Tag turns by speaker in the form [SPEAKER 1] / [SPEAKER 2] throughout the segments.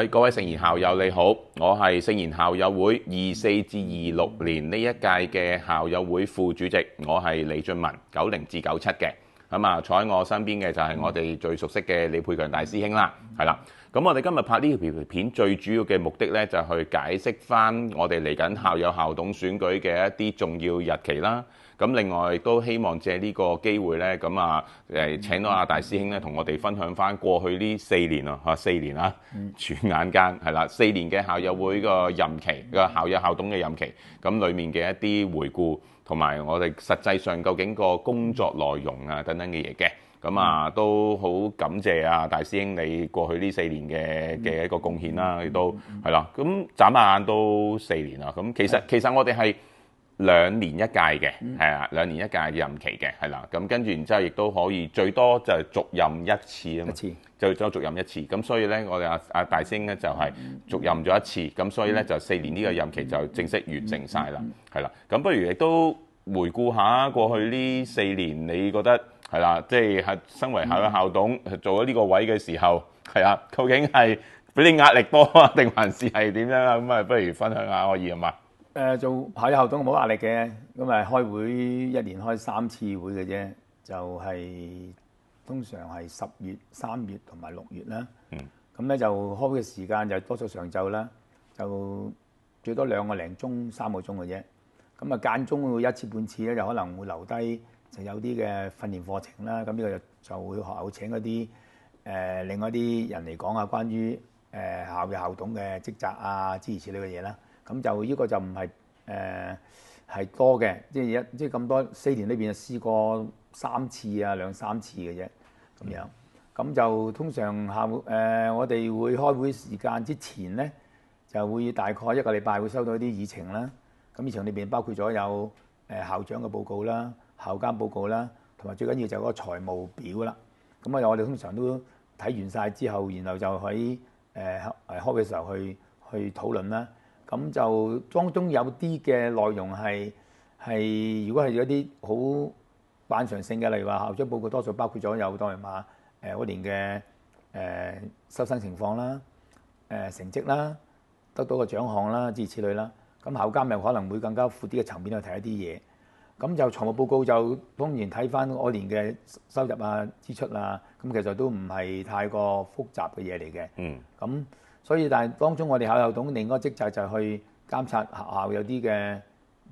[SPEAKER 1] 各位聖言校友你好，我係聖言校友會24至26年呢一屆嘅校友會副主席，我係李俊文90至97嘅。咁啊，坐喺我身邊嘅就係我哋最熟悉嘅李佩強大師兄啦，係啦。咁我哋今日拍呢條片最主要嘅目的呢，就係去解釋翻我哋嚟緊校友校董選舉嘅一啲重要日期啦。咁另外亦都希望借呢個機會呢，咁啊請到阿大師兄呢，同我哋分享翻過去呢4年啊，4年啊，轉眼間係啦，4年嘅校友會個任期個校友校董嘅任期，咁裡面嘅一啲回顧同埋我哋實際上究竟個工作內容啊等等嘅嘢嘅。咁啊，都好感謝啊大師兄你過去呢4年嘅一個貢獻啦，亦都係啦。咁眨下眼都4年啦。咁其實我哋係2年一屆嘅，係啊，2年一屆任期嘅，係啦。咁跟住然之後，亦都可以最多就係續任一次啊嘛，最多續任一次。咁所以咧，我哋阿大師兄咧就係續任咗一次。咁所以咧就4年呢個任期就正式完成晒啦，係啦。咁不如亦都回顧下過去呢4年，你覺得？係啦，即係身為校友校董做咗呢個位嘅時候，係啊，究竟係俾你壓力多啊，定還是係點樣啊？咁啊，不如分享下可以啊嘛？
[SPEAKER 2] 做校友校董冇壓力嘅，咁啊開會1年開3次會嘅啫，就係通常係10月、3月同埋6月啦。咁咧就開會嘅時間就多數上晝啦，就最多2個零鐘、3個鐘嘅啫。咁啊間中會1次半次咧，就可能會留低。就有啲嘅訓練課程啦，咁呢個就會學校請嗰啲另外啲人嚟講下關於校友校董嘅職責啊，諸如此類嘅嘢啦。咁就呢個就唔係係多嘅，即係咁多4年裏邊就試過3次啊2、3次嘅啫咁樣。咁就通常我哋會開會時間之前咧，就會大概1個禮拜會收到一啲議程啦。咁議程裏邊包括咗有校長嘅報告啦。校監報告啦，同埋最緊要就係嗰個財務表啦。咁啊，我哋通常都睇完晒之後，然後就喺開會嘅時候去討論啦。咁就當中有啲嘅內容係如果係有啲好慣常性嘅，例如話校長報告多數包括咗有當然話嗰年嘅收生情況啦、成績啦、得到個獎項啦，諸如此類啦。咁校監又可能會更加闊啲嘅層面去睇一啲嘢。咁就財務報告就當然睇翻嗰年嘅收入啊、支出啊，咁其實都唔係太過複雜嘅嘢嚟嘅。咁所以但係當中我哋校友校董另一個職責就係去監察學校有啲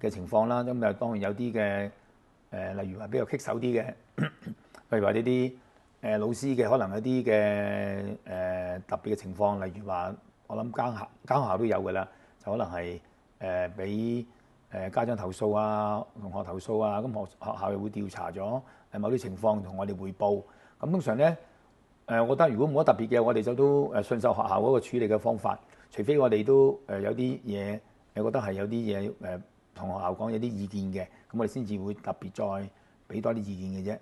[SPEAKER 2] 嘅情況啦。咁就當然有啲嘅例如話比較棘手啲嘅，例如話呢啲老師嘅可能有啲嘅特別嘅情況，例如話我諗間學校都有㗎啦，就可能係俾家長投訴啊，同學投訴啊，咁學校又會調查咗某啲情況同我哋匯報。咁通常咧，我覺得如果冇乜特別嘅，我哋就都順受學校嗰個處理嘅方法。除非我哋都有啲嘢，覺得係有啲嘢同學校講有啲意見嘅，咁我哋先至會特別再俾多啲意見嘅啫。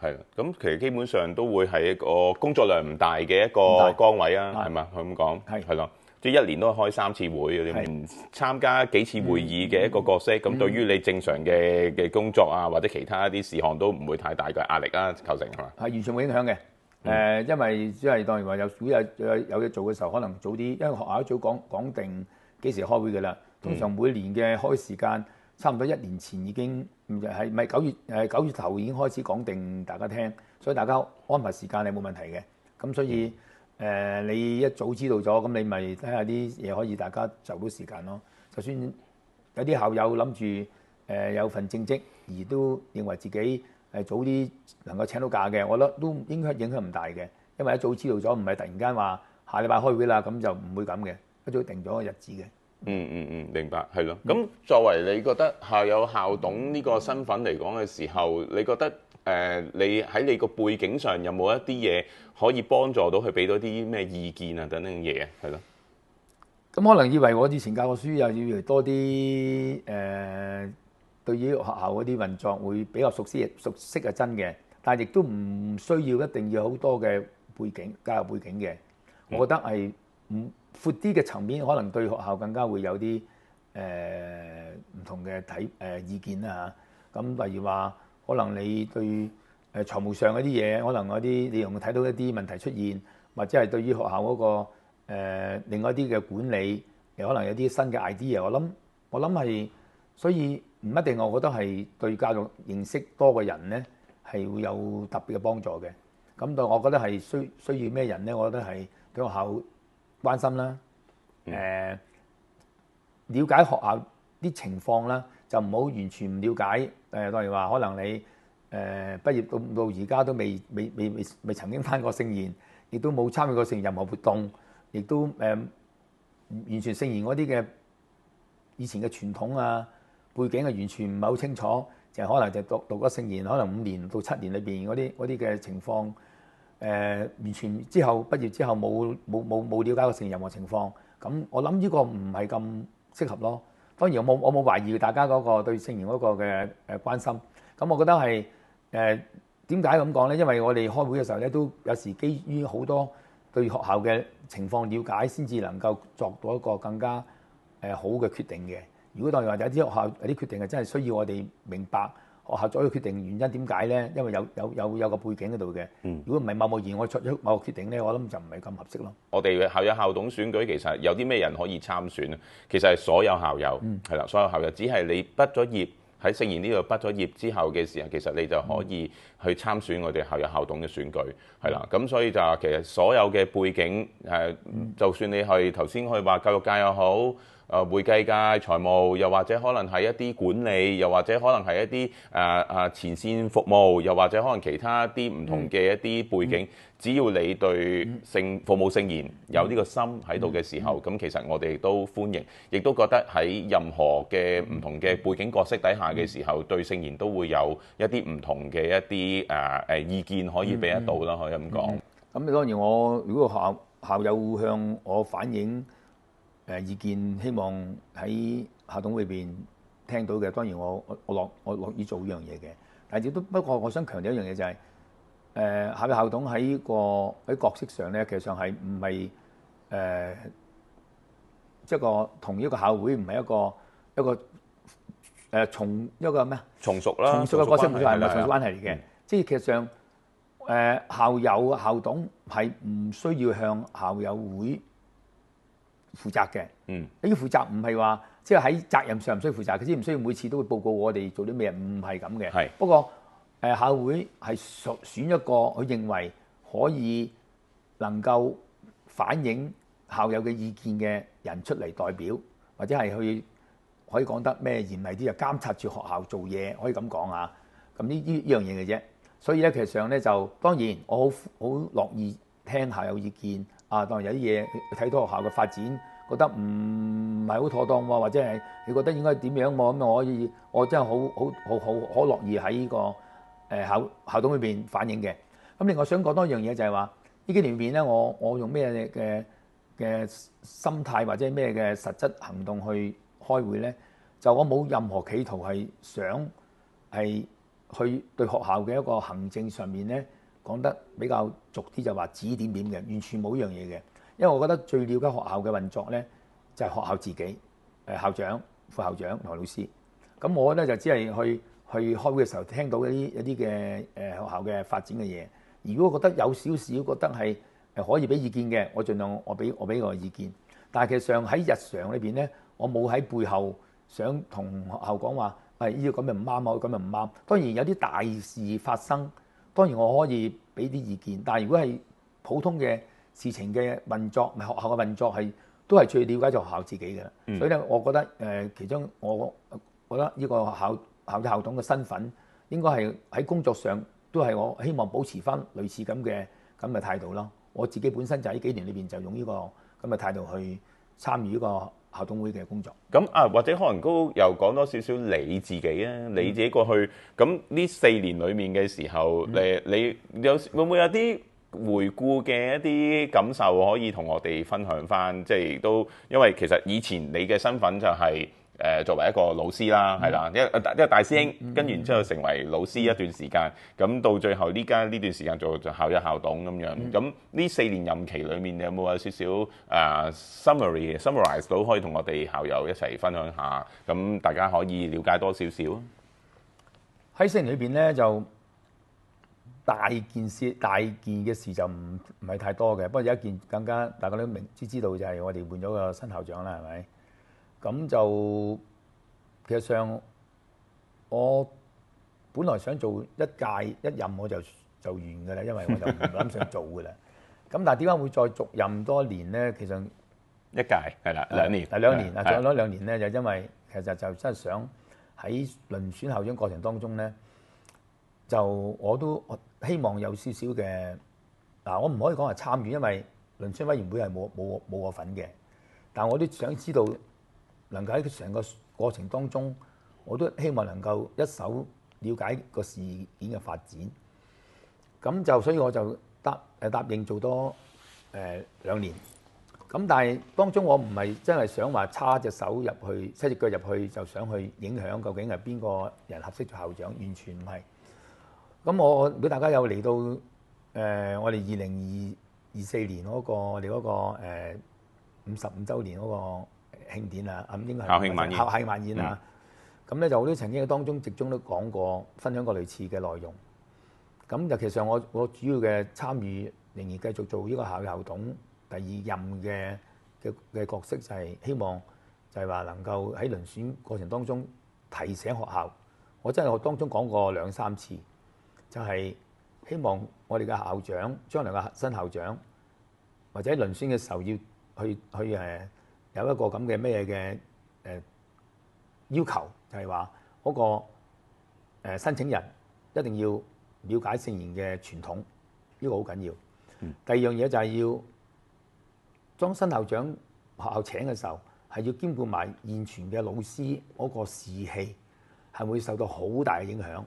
[SPEAKER 1] 係啦。咁其實基本上都會係一個工作量唔大嘅一個崗位啊，係嘛？佢咁講係咯。即係1年都開3次會嗰啲，參加幾次會議嘅一個角色，咁對於你正常嘅工作啊，或者其他一啲事項都唔會太大嘅壓力啦，構成係嘛？係
[SPEAKER 2] 完全冇影響嘅。因為只係當然話有嘢做嘅時候，可能早啲，因為學校一早講定幾時開會㗎啦。通常每年嘅開時間，差唔多1年前已經係咪9月頭已經開始講定大家聽，所以大家安排時間係冇問題嘅。咁所以。你一早知道咗，咁你咪睇下啲嘢可以大家就到時間咯。就算有啲校友諗住有份正職，而都認為自己早啲能夠請到假嘅，我覺得都應該影響唔大嘅，因為一早知道咗，唔係突然間話下禮拜開會啦，咁就唔會咁嘅，一早定咗個日子嘅。
[SPEAKER 1] 明白，係咯。咁作為你覺得校友校董呢個身份嚟講嘅時候，你覺得你喺你個背景上有冇一啲嘢可以幫助到佢俾到啲咩意見啊等等嘢啊？係咯。
[SPEAKER 2] 咁可能以為我以前教過書，又以為多啲對於學校嗰啲運作會比較熟悉係真嘅，但係亦都唔需要一定要好多嘅教育背景嘅。我覺得係闊啲嘅層面，可能對學校更加會有啲唔同嘅意見啦嚇。咁例如話，可能你對財務上嗰啲嘢，可能嗰啲你用睇到一啲問題出現，或者係對於學校嗰個另外一啲嘅管理，可能有啲新嘅 idea。我諗係，所以唔一定，我覺得係對教育認識多嘅人咧係會有特別嘅幫助嘅。咁對我覺得係需要咩人咧？我覺得係對學校關心啦，了解學校啲情況啦，就唔好完全唔了解。當然話可能你畢業到而家都未曾經返過聖言，亦都冇參與過聖言任何活動，亦都完全聖言嗰啲嘅以前嘅傳統啊背景係完全唔係好清楚，就可能就讀咗聖言，可能5年到7年裏邊嗰啲嘅情況，完全之後畢業之後冇了解過聖言任何情況，咁我諗呢個唔係咁適合咯。當然我冇懷疑大家嗰個對聖言嗰個嘅關心，咁我覺得係點解咁講咧？因為我哋開會嘅時候咧，都有時基於好多對學校嘅情況了解，先至能夠作到一個更加好嘅決定嘅。如果當然話有啲學校有啲決定係真係需要我哋明白學校做咗決定原因點解咧？因為有個背景喺度嘅。如果唔係貿然我作出某個決定咧，我諗就唔係咁合適咯。
[SPEAKER 1] 我哋校友校董選舉其實有啲咩人可以參選咧？其實係所有校友係啦，所有校友只係你畢咗業喺聖言呢度畢咗業之後嘅時候，其實你就可以去參選我哋校友校董嘅選舉係啦。咁所以就其實所有嘅背景就算你係頭先去話教育界又好。會計界、財務，又或者可能係一啲管理，又或者可能係一啲前線服務，又或者可能其他啲唔同嘅一啲背景，只要你對服務聖言有呢個心喺度嘅時候，咁其實我哋都歡迎，亦都覺得喺任何嘅唔同嘅背景角色底下嘅時候，對聖言都會有一啲唔同嘅一啲意見可以俾得到啦，可以咁講。
[SPEAKER 2] 咁當然如果校友向我反映意見，希望喺校董會裏邊聽到嘅，當然我樂意做呢樣嘢嘅。但係亦都不過，我想強調一樣嘢就係校友校董喺角色上咧，其實上係唔係即係個同一個校會唔係一個從一個咩
[SPEAKER 1] 從屬啦，
[SPEAKER 2] 從屬嘅角色唔係從屬關係嚟嘅。即係其實上校友校董係唔需要向校友會負責嘅，呢個負責唔係話即係喺責任上唔需要負責，佢知唔需要每次都會報告我哋做啲咩？唔係咁嘅。係不過校會係選一個佢認為可以能夠反映校友嘅意見嘅人出嚟代表，或者係去可以講得咩嚴厲啲，就監察住學校做嘢，可以咁講啊。咁呢樣嘢嘅啫。所以咧，其實上咧就當然我好樂意聽校友意見。當然有啲嘢睇到學校嘅發展，覺得唔係好妥當喎，或者係你覺得應該點樣喎？咁我真係好樂意喺呢個校董裏邊反映嘅。咁另外想講多一樣嘢就係話，呢幾年裏邊咧，我用咩嘅心態或者咩嘅實質行動去開會咧？就我冇任何企圖係想係去對學校嘅一個行政上面咧。講得比較俗啲就話指點點嘅，完全冇一樣嘢嘅。因為我覺得最了解學校嘅運作咧，就係學校自己，校長、副校長同老師。咁我咧就只係去開會嘅時候聽到一啲嘅學校嘅發展嘅嘢。如果覺得有少少覺得係可以俾意見嘅，我盡量我俾個意見。但係其實上喺日常裏邊咧，我冇喺背後想同學校講話，呢個咁又唔啱啊，咁又唔啱。當然有啲大事發生。當然我可以俾啲意見，但係如果係普通嘅事情嘅運作，學校嘅運作都係最了解就學校自己嘅啦。所以咧，我覺得其中我覺得呢個校董嘅身份應該係喺工作上都係我希望保持翻類似咁嘅態度咯。我自己本身就喺幾年裏邊就用呢個咁嘅態度去參與呢個校董會嘅工作。
[SPEAKER 1] 咁或者可能都又講多少少你自己啊，你自己過去咁呢4年裡面嘅時候，你會唔會有啲回顧嘅一啲感受可以同我哋分享翻？即係都因為其實以前你嘅身份就係作為一個老師啦，係啦，一個大師兄，跟完之後成為老師一段時間，咁到最後呢段時間做校友校董咁樣。咁呢4年任期裏面，你有冇有少少summarize 到可以同我哋校友一齊分享下？咁大家可以了解多少少。
[SPEAKER 2] 喺4年裏邊咧，就大件嘅事就唔係太多嘅。不過有一件更加大家都知道就係我哋換咗個新校長啦，係咪？咁就其實上我本來想做一屆一任我就完㗎啦，因為我就唔諗想做㗎啦。咁但係點解會再續任多一年咧？其實
[SPEAKER 1] 一屆係啦，2年。
[SPEAKER 2] 2年啊，再攞2年咧，就因為其實就真係想喺遴選校長過程當中咧，就我都希望有少少嘅我唔可以講係參與，因為遴選委員會係冇我份嘅。但我都想知道能夠喺成個過程當中，我都希望能夠一手了解個事件嘅發展。咁就所以我就答應做多2年。咁但係當中我唔係真係想話叉隻手入去，叉隻腳入去就想去影響究竟係邊個人合適做校長，完全唔係。咁如果大家有嚟到我哋2024年嗰個我哋嗰個55週年嗰個慶典啊，應該係
[SPEAKER 1] 校慶晚宴。
[SPEAKER 2] 校慶晚宴啊，咁咧就我都曾經喺當中集中都講過，分享過類似嘅內容。咁就其實我主要嘅參與仍然繼續做呢個校董第2任嘅角色，就係希望就係話能夠喺遴選過程當中提醒學校。我真係我當中講過2、3次，就係希望我哋嘅校長將來嘅新校長或者遴選嘅時候要去有一個咁嘅咩嘅要求，就係話嗰個申請人一定要了解聖賢嘅傳統，呢個好緊要。第2樣嘢就係要當新校長學校請嘅時候，係要兼顧埋現存嘅老師嗰個士氣，係會受到好大嘅影響。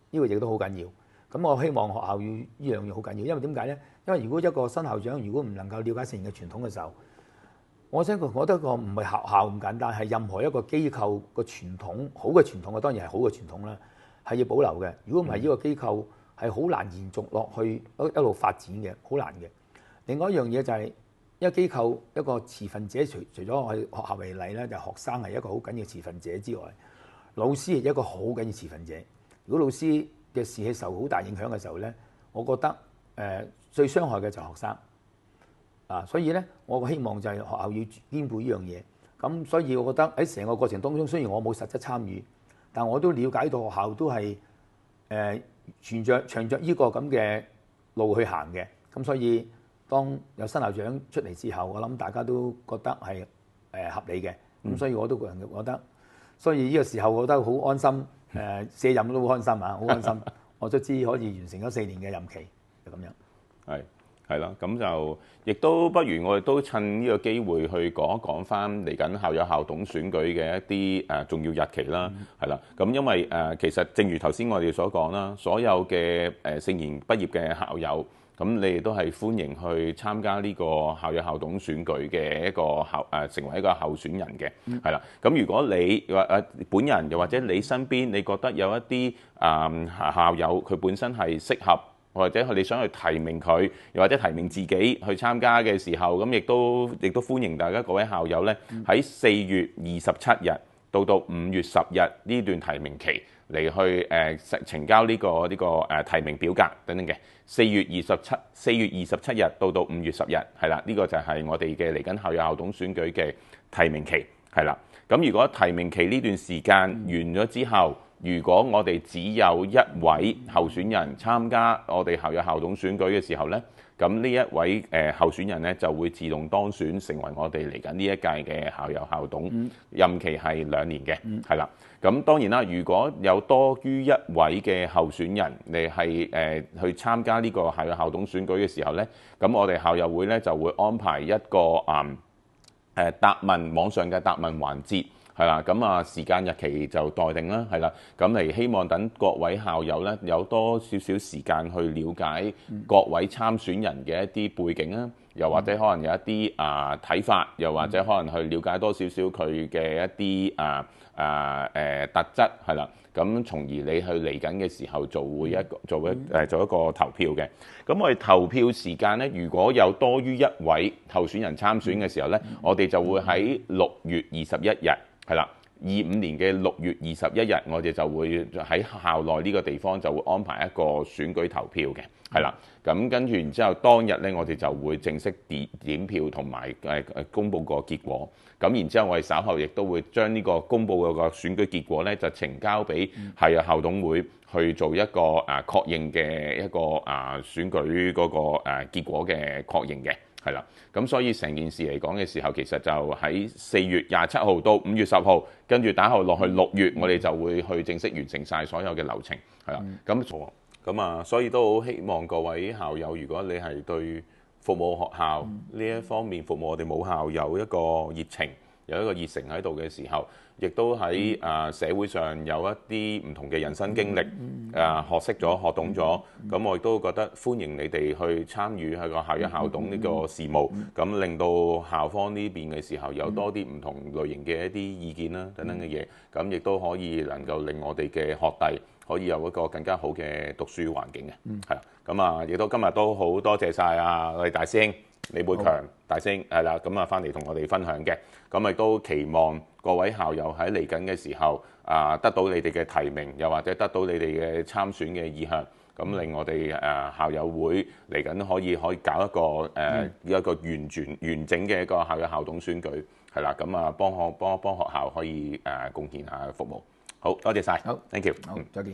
[SPEAKER 2] 呢個亦都好緊要。咁我希望學校要呢樣嘢好緊要，因為點解咧？因為如果一個新校長如果唔能夠了解聖賢嘅傳統嘅時候，我覺得個唔係學校咁簡單，係任何一個機構個傳統好嘅傳統啊，當然係好嘅傳統啦，係要保留嘅。如果唔係，呢個機構係好難延續落去一路發展嘅，好難嘅。另外一樣嘢就係一個機構一個持份者，除咗我哋學校為例咧，就學生係一個好緊要持份者之外，老師係一個好緊要持份者。如果老師嘅士氣受好大影響嘅時候咧，我覺得最傷害嘅就係學生所以咧，我希望就係學校要兼顧呢樣嘢。咁所以我覺得喺成個過程當中，雖然我冇實質參與，但我都了解到學校都係循着呢個咁嘅路去行嘅。咁所以當有新校長出嚟之後，我諗大家都覺得係合理嘅。咁所以我都個人覺得，所以呢個時候我覺得好安心。卸任都好安心好安心。我都知可以完成咗4年嘅任期，就咁樣。
[SPEAKER 1] 係啦，咁就亦都不如我哋都趁呢個機會去講一講翻嚟緊校友校董選舉嘅一啲重要日期啦，係啦。咁因為其實正如頭先我哋所講啦，所有嘅聖賢畢業嘅校友，咁你哋都係歡迎去參加呢個校友校董選舉嘅一個成為一個候選人嘅，係啦。咁如果你本人又或者你身邊，你覺得有一啲校友佢本身係適合，或者你想去提名佢，又或者提名自己去參加嘅時候，咁亦都歡迎大家各位校友咧喺4月27日到5月10日呢段提名期嚟去呈交呢個提名表格等等嘅。4月27日到5月10日係啦，呢個就係我哋嘅嚟緊校友校董選舉嘅提名期係啦。咁如果提名期呢段時間完咗之後，如果我哋只有一位候選人參加我哋校友校董選舉嘅時候呢，咁呢一位候選人呢就會自動當選成為我哋嚟緊呢一屆嘅校友校董，任期係2年嘅，係啦。咁當然啦，如果有多於一位嘅候選人，你係去參加呢個校友校董選舉嘅時候呢，咁我哋校友會呢就會安排一個網上嘅答問環節。係啦，咁時間日期就待定啦，係啦，咁嚟希望等各位校友咧有多少少時間去了解各位參選人嘅一啲背景啦，又或者可能有一啲睇法，又或者可能去了解多少少佢嘅一啲特質，係啦，咁從而你去嚟緊嘅時候做一個投票嘅。咁我哋投票時間咧，如果有多於一位候選人參選嘅時候咧，我哋就會喺6月21日。係啦，年嘅6月21日，我哋就會喺校內呢個地方就會安排一個選舉投票嘅，係啦。咁跟住然之後當日呢，我哋就會正式點票同埋公佈個結果。咁然之後，我哋稍後亦都會將呢個公佈個選舉結果呢，就呈交俾係校董會去做一個確認嘅一個選舉嗰個結果嘅確認嘅。係啦，咁所以成件事嚟講嘅時候，其實就喺4月27號到5月10號，跟住打後落去6月，我哋就會去正式完成晒所有嘅流程，係啦。咁所以都好希望各位校友，如果你係對服務學校呢一方面服務我哋母校有一個熱情，有一個熱誠喺度嘅時候，亦都喺社會上有一啲唔同嘅人生經歷，學識咗、學懂咗，咁我亦都覺得歡迎你哋去參與喺個校一校董呢個事務，咁令到校方呢邊嘅時候有多啲唔同類型嘅一啲意見啦等等嘅嘢，咁亦都可以能夠令我哋嘅學弟可以有一個更加好嘅讀書環境嘅，係啦，咁亦都今日都好多謝晒我哋大師兄李寶強大師兄係啦，咁翻嚟同我哋分享嘅，咁亦都期望各位校友喺嚟緊嘅時候得到你哋嘅提名，又或者得到你哋嘅參選嘅意向，咁令我哋校友會嚟緊可以搞一個一個完整嘅一個校友校董選舉，係啦，咁幫學校可以貢獻下服務。好多謝晒，
[SPEAKER 2] 好
[SPEAKER 1] ，thank you，
[SPEAKER 2] 好，再見。